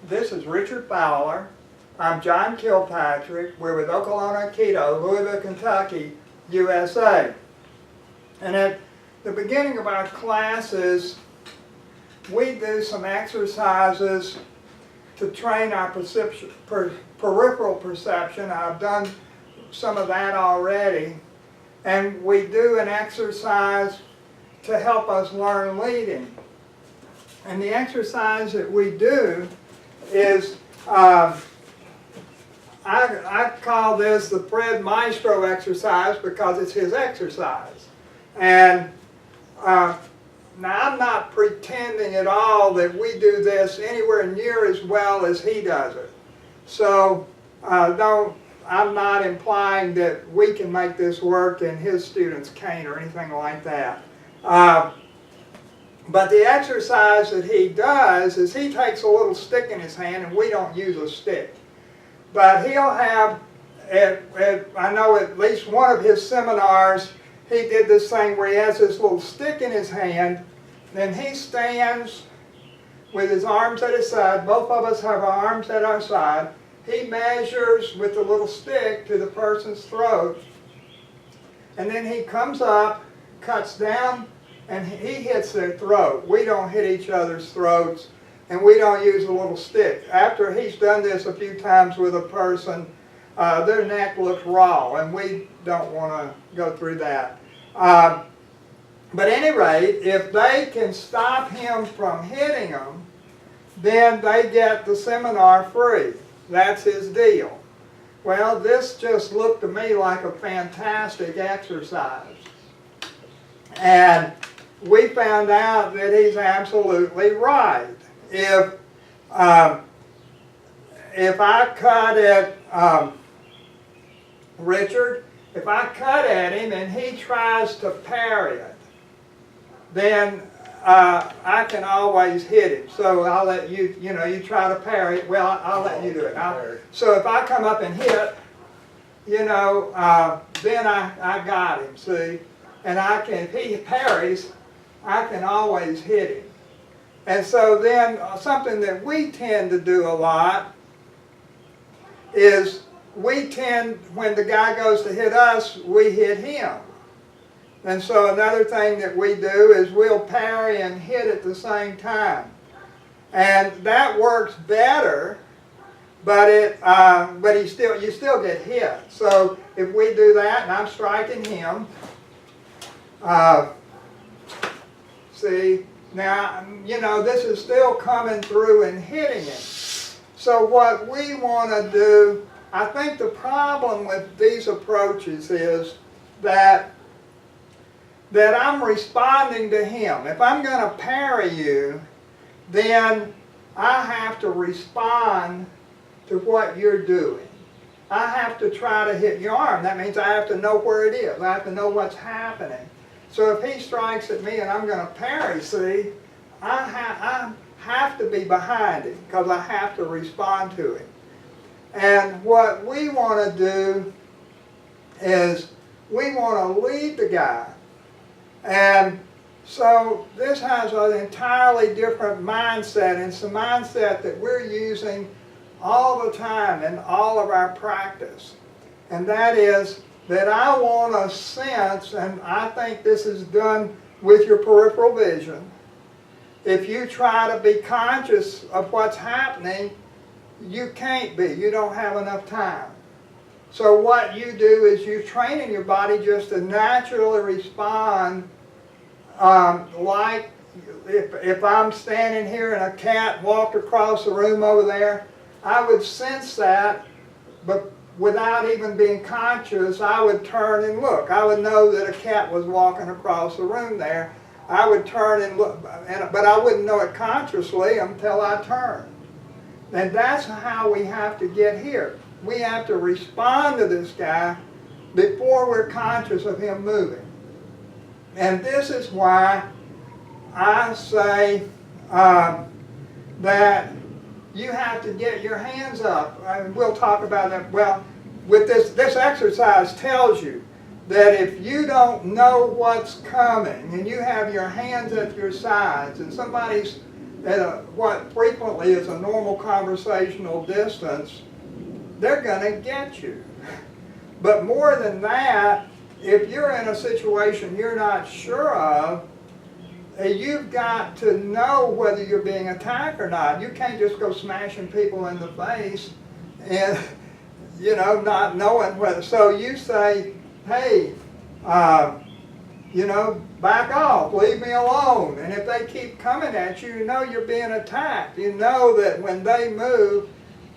This is Richard Fowler. I'm John Kilpatrick. We're with Oklahoma Aikido, Louisville, Kentucky, USA. And at the beginning of our classes, we do some exercises to train our peripheral perception. I've done some of that already. And we do an exercise to help us learn leading. And the exercise that we do is, I call this the Fred Mastro exercise because it's his exercise. And now I'm not pretending at all that we do this anywhere near as well as he does it. So I'm not implying that we can make this work and his students can't or anything like that. But the exercise that he does is he takes a little stick in his hand, and we don't use a stick. But he'll have, I know at least one of his seminars, he did this thing where he has this little stick in his hand, and he stands with his arms at his side. Both of us have our arms at our side. He measures with the little stick to the person's throat, and then he comes up, cuts down, and he hits their throat. We don't hit each other's throats, and we don't use a little stick. After he's done this a few times with a person, their neck looks raw, and we don't want to go through that. But at any rate, if they can stop him from hitting them, then they get the seminar free. That's his deal. Well, this just looked to me like a fantastic exercise. And we found out that he's absolutely right. If I cut at Richard, if I cut at him and he tries to parry it, then I can always hit him. So I'll let you, you try to parry it. Well, I'll let you do it. So if I come up and hit, then I got him, see? And if he parries, I can always hit him. And so then something that we tend to do a lot is when the guy goes to hit us, we hit him. And so another thing that we do is we'll parry and hit at the same time. And that works better, but you still get hit. So if we do that and I'm striking him, see, now, this is still coming through and hitting him. So what we want to do, I think the problem with these approaches is that I'm responding to him. If I'm going to parry you, then I have to respond to what you're doing. I have to try to hit your arm. That means I have to know where it is. I have to know what's happening. So if he strikes at me and I'm going to parry, see, I have to be behind him because I have to respond to him. And what we want to do is we want to lead the guy. And so this has an entirely different mindset, and it's a mindset that we're using all the time in all of our practice. And that is that I want to sense, and I think this is done with your peripheral vision. If you try to be conscious of what's happening, you can't be. You don't have enough time. So what you do is you train in your body just to naturally respond, like if I'm standing here and a cat walked across the room over there, I would sense that, but without even being conscious, I would turn and look. I would know that a cat was walking across the room there. I would turn and look, but I wouldn't know it consciously until I turned. And that's how we have to get here. We have to respond to this guy before we're conscious of him moving. And this is why I say that you have to get your hands up. And we'll talk about that. Well, with this exercise tells you that if you don't know what's coming and you have your hands at your sides and somebody's at what frequently is a normal conversational distance, they're going to get you. But more than that, if you're in a situation you're not sure of, you've got to know whether you're being attacked or not. You can't just go smashing people in the face and, you know, not knowing whether. So you say, hey, you know, back off, leave me alone. And if they keep coming at you, you know you're being attacked. You know that when they move,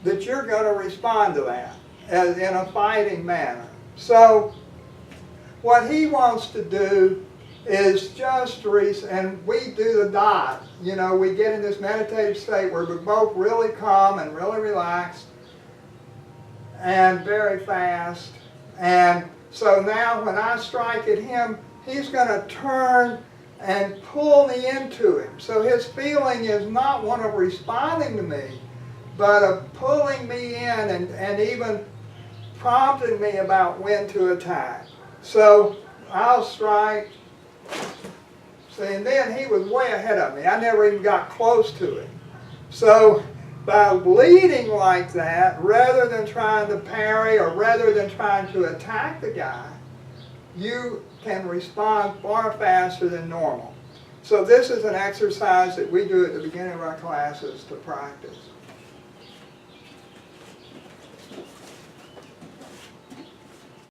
that you're going to respond to that as in a fighting manner. So what he wants to do is just, and we do the dot. You know, we get in this meditative state where we're both really calm and really relaxed and very fast. And so now when I strike at him, he's going to turn and pull me into him. So his feeling is not one of responding to me, but of pulling me in and even prompting me about when to attack. So I'll strike. See, and then he was way ahead of me. I never even got close to him. So by leading like that, rather than trying to parry or rather than trying to attack the guy, you can respond far faster than normal. So this is an exercise that we do at the beginning of our classes to practice.